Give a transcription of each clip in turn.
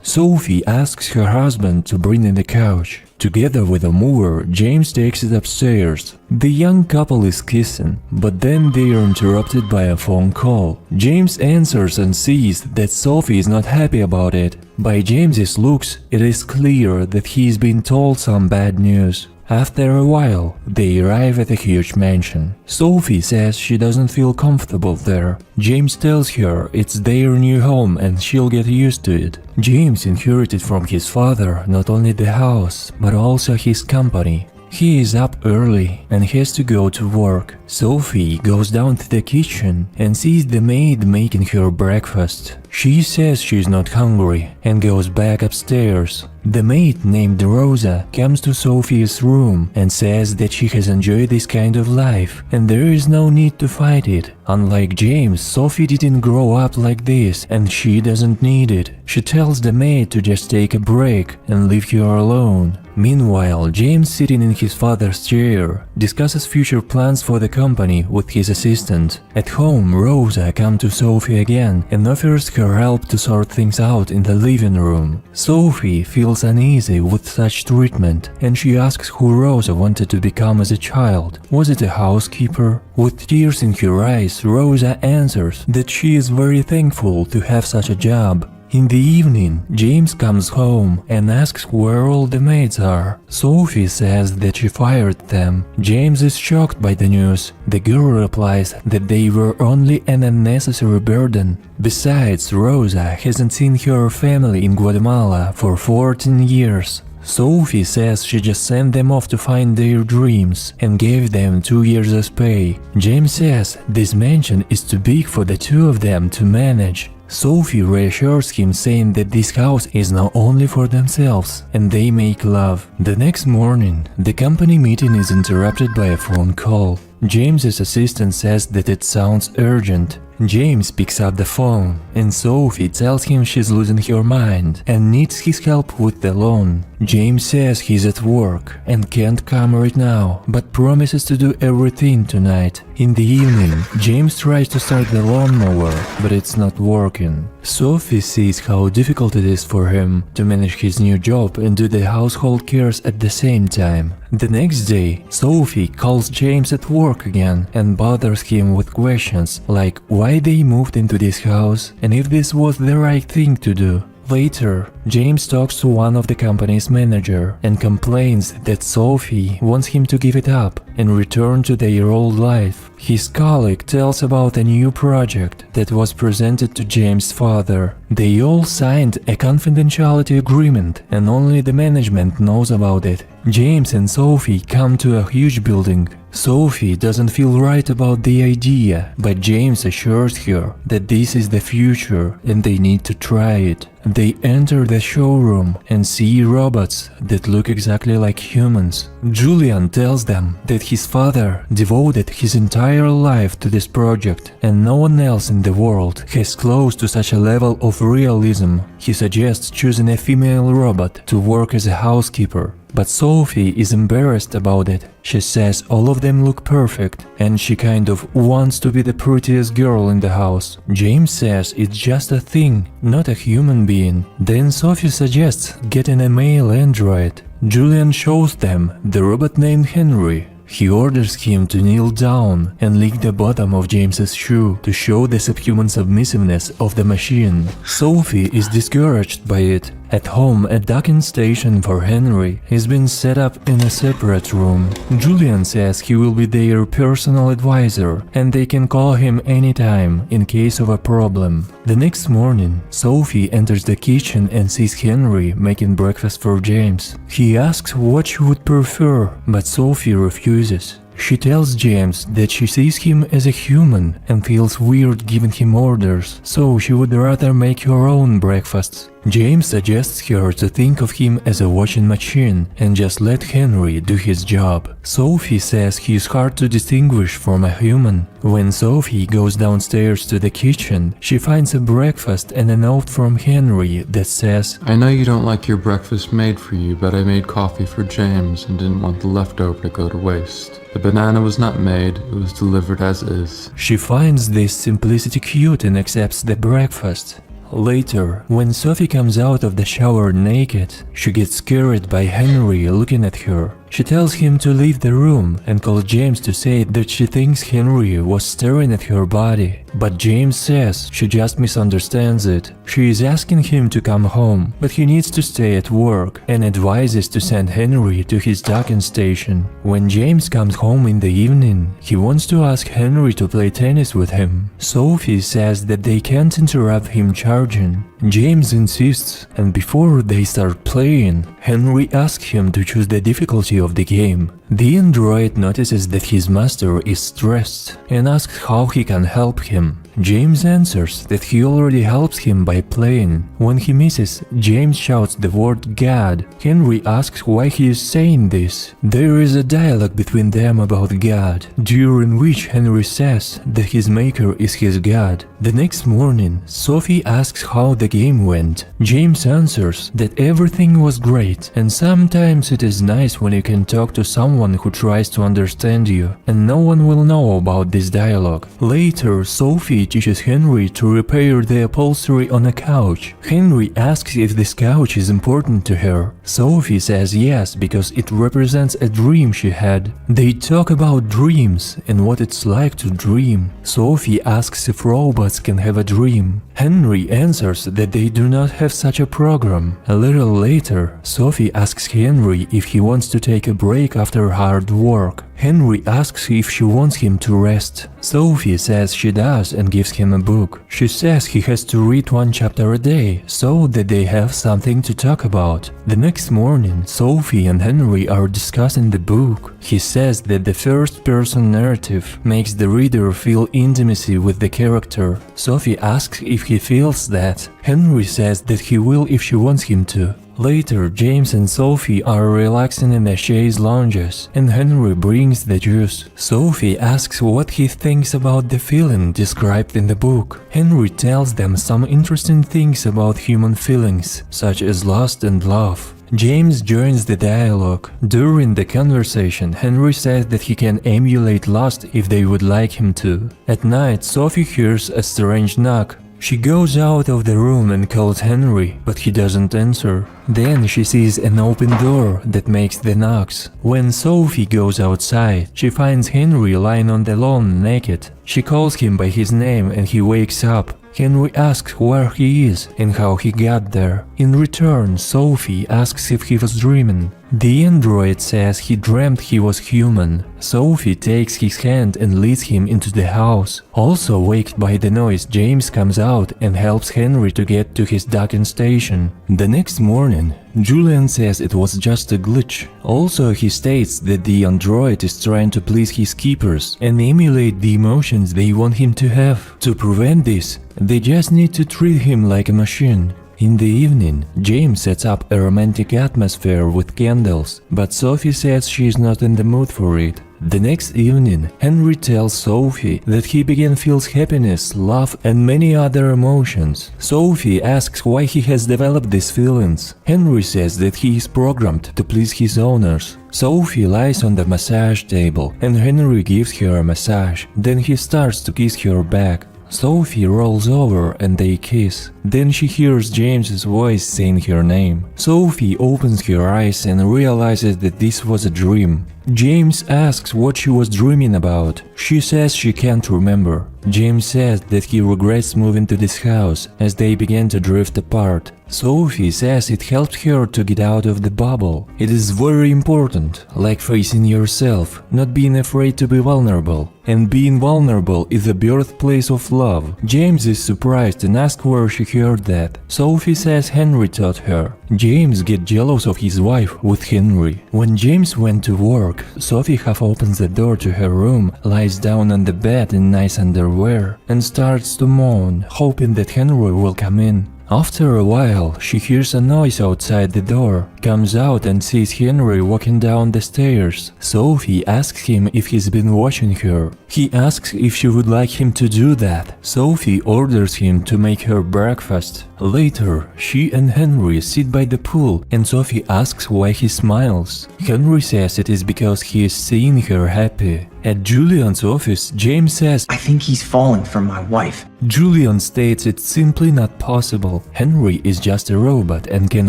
Sophie asks her husband to bring in the couch. Together with a mover, James takes it upstairs. The young couple is kissing, but then they are interrupted by a phone call. James answers and sees that Sophie is not happy about it. By James's looks, it is clear that he is being told some bad news. After a while, they arrive at a huge mansion. Sophie says she doesn't feel comfortable there. James tells her it's their new home and she'll get used to it. James inherited from his father not only the house, but also his company. He is up early and has to go to work. Sophie goes down to the kitchen and sees the maid making her breakfast. She says she's not hungry and goes back upstairs. The maid named Rosa comes to Sophie's room and says that she has enjoyed this kind of life and there is no need to fight it. Unlike James, Sophie didn't grow up like this and she doesn't need it. She tells the maid to just take a break and leave her alone. Meanwhile, James, sitting in his father's chair, discusses future plans for the company with his assistant. At home, Rosa comes to Sophie again and offers her help to sort things out in the living room. Sophie feels uneasy with such treatment and she asks who Rosa wanted to become as a child. Was it a housekeeper? With tears in her eyes, Rosa answers that she is very thankful to have such a job. In the evening, James comes home and asks where all the maids are. Sophie says that she fired them. James is shocked by the news. The girl replies that they were only an unnecessary burden. Besides, Rosa hasn't seen her family in Guatemala for 14 years. Sophie says she just sent them off to find their dreams and gave them 2 years as pay. James says this mansion is too big for the two of them to manage. Sophie reassures him, saying that this house is now only for themselves and they make love. The next morning, the company meeting is interrupted by a phone call. James's assistant says that it sounds urgent. James picks up the phone and Sophie tells him she's losing her mind and needs his help with the loan. James says he's at work and can't come right now, but promises to do everything tonight. In the evening, James tries to start the lawnmower, but it's not working. Sophie sees how difficult it is for him to manage his new job and do the household cares at the same time. The next day, Sophie calls James at work again and bothers him with questions like why they moved into this house and if this was the right thing to do. Later, James talks to one of the company's manager and complains that Sophie wants him to give it up and return to their old life. His colleague tells about a new project that was presented to James' father. They all signed a confidentiality agreement and only the management knows about it. James and Sophie come to a huge building. Sophie doesn't feel right about the idea, but James assures her that this is the future and they need to try it. They enter the showroom and see robots that look exactly like humans. Julian tells them that his father devoted his entire life to this project and no one else in the world has close to such a level of realism. He suggests choosing a female robot to work as a housekeeper. But Sophie is embarrassed about it. She says all of them look perfect and she kind of wants to be the prettiest girl in the house. James says it's just a thing, not a human being. Then Sophie suggests getting a male android. Julian shows them the robot named Henry. He orders him to kneel down and lick the bottom of James's shoe to show the subhuman submissiveness of the machine. Sophie is discouraged by it. At home, a docking station for Henry has been set up in a separate room. Julian says he will be their personal advisor and they can call him anytime in case of a problem. The next morning, Sophie enters the kitchen and sees Henry making breakfast for James. He asks what she would prefer, but Sophie refuses. She tells James that she sees him as a human and feels weird giving him orders, so she would rather make her own breakfasts. James suggests her to think of him as a washing machine and just let Henry do his job. Sophie says he is hard to distinguish from a human. When Sophie goes downstairs to the kitchen, she finds a breakfast and a note from Henry that says, "I know you don't like your breakfast made for you, but I made coffee for James and didn't want the leftover to go to waste. The banana was not made, it was delivered as is." She finds this simplicity cute and accepts the breakfast. Later, when Sophie comes out of the shower naked, she gets scared by Henry looking at her. She tells him to leave the room and calls James to say that she thinks Henry was staring at her body. But James says she just misunderstands it. She is asking him to come home, but he needs to stay at work and advises to send Henry to his docking station. When James comes home in the evening, he wants to ask Henry to play tennis with him. Sophie says that they can't interrupt him charging. James insists, and before they start playing, Henry asks him to choose the difficulty of the game. The android notices that his master is stressed and asks how he can help him. James answers that he already helps him by playing. When he misses, James shouts the word God. Henry asks why he is saying this. There is a dialogue between them about God, during which Henry says that his maker is his God. The next morning, Sophie asks how the game went. James answers that everything was great, and sometimes it is nice when you can talk to someone who tries to understand you, and no one will know about this dialogue. Later, Sophie teaches Henry to repair the upholstery on a couch. Henry asks if this couch is important to her. Sophie says yes, because it represents a dream she had. They talk about dreams and what it's like to dream. Sophie asks if robots can have a dream. Henry answers that they do not have such a program. A little later, Sophie asks Henry if he wants to take a break after hard work. Henry asks if she wants him to rest. Sophie says she does and gives him a book. She says he has to read one chapter a day so that they have something to talk about. The next morning, Sophie and Henry are discussing the book. He says that the first-person narrative makes the reader feel intimacy with the character. Sophie asks if he feels that. Henry says that he will if she wants him to. Later, James and Sophie are relaxing in the chaise lounges, and Henry brings the juice. Sophie asks what he thinks about the feeling described in the book. Henry tells them some interesting things about human feelings, such as lust and love. James joins the dialogue. During the conversation, Henry says that he can emulate lust if they would like him to. At night, Sophie hears a strange knock. She goes out of the room and calls Henry, but he doesn't answer. Then she sees an open door that makes the knocks. When Sophie goes outside, she finds Henry lying on the lawn naked. She calls him by his name and he wakes up. Henry asks where he is and how he got there. In return, Sophie asks if he was dreaming. The android says he dreamt he was human. Sophie takes his hand and leads him into the house. Also waked by the noise, James comes out and helps Henry to get to his docking station. The next morning, Julian says it was just a glitch. Also, he states that the android is trying to please his keepers and emulate the emotions they want him to have. To prevent this, they just need to treat him like a machine. In the evening, James sets up a romantic atmosphere with candles, but Sophie says she is not in the mood for it. The next evening, Henry tells Sophie that he again feels happiness, love and many other emotions. Sophie asks why he has developed these feelings. Henry says that he is programmed to please his owners. Sophie lies on the massage table and Henry gives her a massage. Then he starts to kiss her back. Sophie rolls over and they kiss. Then she hears James's voice saying her name. Sophie opens her eyes and realizes that this was a dream. James asks what she was dreaming about. She says she can't remember. James says that he regrets moving to this house as they began to drift apart. Sophie says it helped her to get out of the bubble. It is very important, like facing yourself, not being afraid to be vulnerable. And being vulnerable is the birthplace of love. James is surprised and asks where she heard that. Sophie says Henry taught her. James gets jealous of his wife with Henry. When James went to work, Sophie half opens the door to her room, lies down on the bed in nice underwear, and starts to moan, hoping that Henry will come in. After a while, she hears a noise outside the door, comes out and sees Henry walking down the stairs. Sophie asks him if he's been watching her. He asks if she would like him to do that. Sophie orders him to make her breakfast. Later, she and Henry sit by the pool and Sophie asks why he smiles. Henry says it is because he is seeing her happy. At Julian's office, James says, I think he's fallen for my wife. Julian states it's simply not possible. Henry is just a robot and can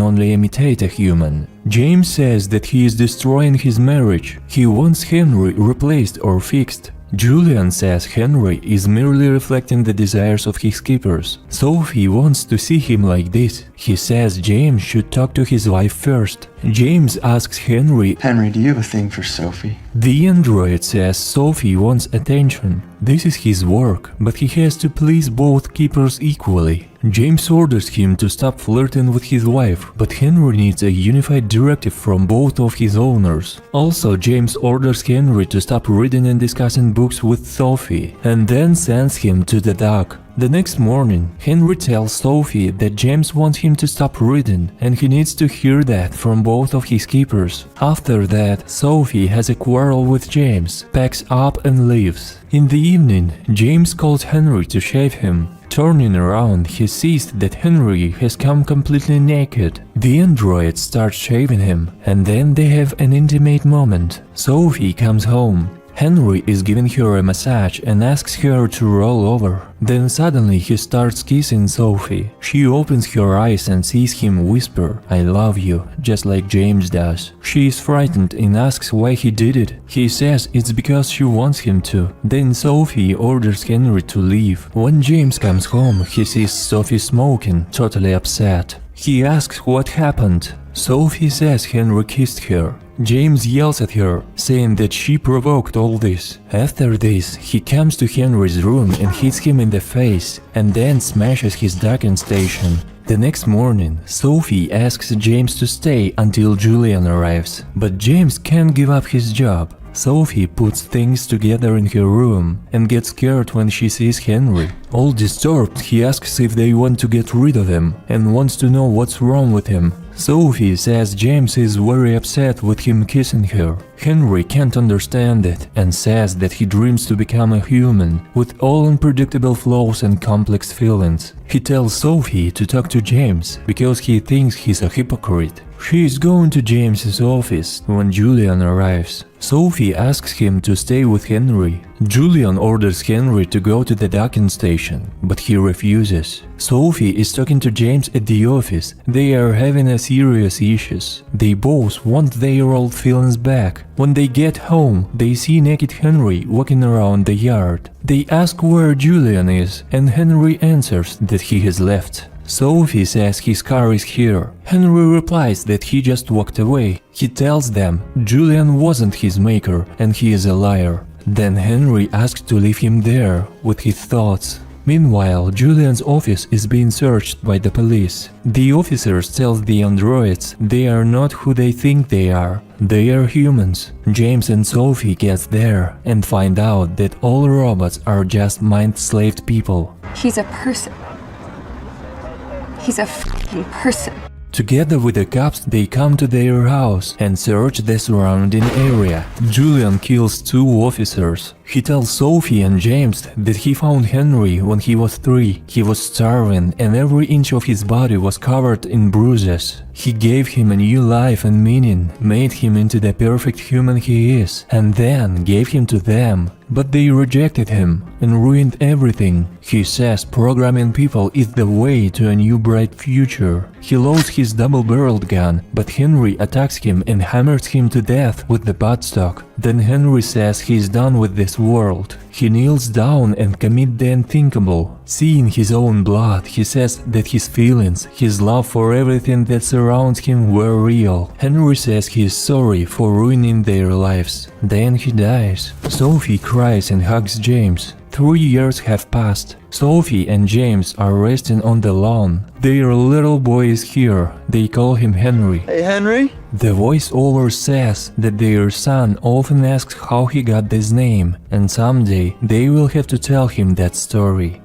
only imitate a human. James says that he is destroying his marriage. He wants Henry replaced or fixed. Julian says Henry is merely reflecting the desires of his keepers. Sophie wants to see him like this. He says James should talk to his wife first. James asks Henry, Henry, do you have a thing for Sophie? The android says Sophie wants attention. This is his work, but he has to please both keepers equally. James orders him to stop flirting with his wife, but Henry needs a unified directive from both of his owners. Also, James orders Henry to stop reading and discussing books with Sophie, and then sends him to the dock. The next morning, Henry tells Sophie that James wants him to stop reading, and he needs to hear that from both of his keepers. After that, Sophie has a quarrel with James, packs up and leaves. In the evening, James calls Henry to shave him. Turning around, he sees that Henry has come completely naked. The android starts shaving him, and then they have an intimate moment. Sophie comes home. Henry is giving her a massage and asks her to roll over. Then suddenly he starts kissing Sophie. She opens her eyes and sees him whisper, I love you, just like James does. She is frightened and asks why he did it. He says it's because she wants him to. Then Sophie orders Henry to leave. When James comes home, he sees Sophie smoking, totally upset. He asks what happened. Sophie says Henry kissed her. James yells at her, saying that she provoked all this. After this, he comes to Henry's room and hits him in the face, and then smashes his docking station. The next morning, Sophie asks James to stay until Julian arrives, but James can't give up his job. Sophie puts things together in her room and gets scared when she sees Henry. All disturbed, he asks if they want to get rid of him and wants to know what's wrong with him. Sophie says James is very upset with him kissing her. Henry can't understand it and says that he dreams to become a human with all unpredictable flaws and complex feelings. He tells Sophie to talk to James because he thinks he's a hypocrite. She is going to James's office when Julian arrives. Sophie asks him to stay with Henry. Julian orders Henry to go to the docking station, but he refuses. Sophie is talking to James at the office. They are having a serious issues. They both want their old feelings back. When they get home, they see naked Henry walking around the yard. They ask where Julian is, and Henry answers that he has left. Sophie says his car is here. Henry replies that he just walked away. He tells them Julian wasn't his maker and he is a liar. Then Henry asks to leave him there with his thoughts. Meanwhile, Julian's office is being searched by the police. The officers tell the androids they are not who they think they are. They are humans. James and Sophie get there and find out that all robots are just mind-slaved people. He's a person. He's a f***ing person. Together with the cops, they come to their house and search the surrounding area. Julian kills 2 officers. He tells Sophie and James that he found Henry when he was 3. He was starving and every inch of his body was covered in bruises. He gave him a new life and meaning, made him into the perfect human he is, and then gave him to them. But they rejected him and ruined everything. He says programming people is the way to a new bright future. He loads his double-barreled gun, but Henry attacks him and hammers him to death with the buttstock. Then Henry says he's done with this world. He kneels down and commits the unthinkable. Seeing his own blood, he says that his feelings, his love for everything that surrounds him were real. Henry says he is sorry for ruining their lives. Then he dies. Sophie cries and hugs James. 3 years have passed. Sophie and James are resting on the lawn. Their little boy is here. They call him Henry. Hey, Henry? The voiceover says that their son often asks how he got this name, and someday they will have to tell him that story.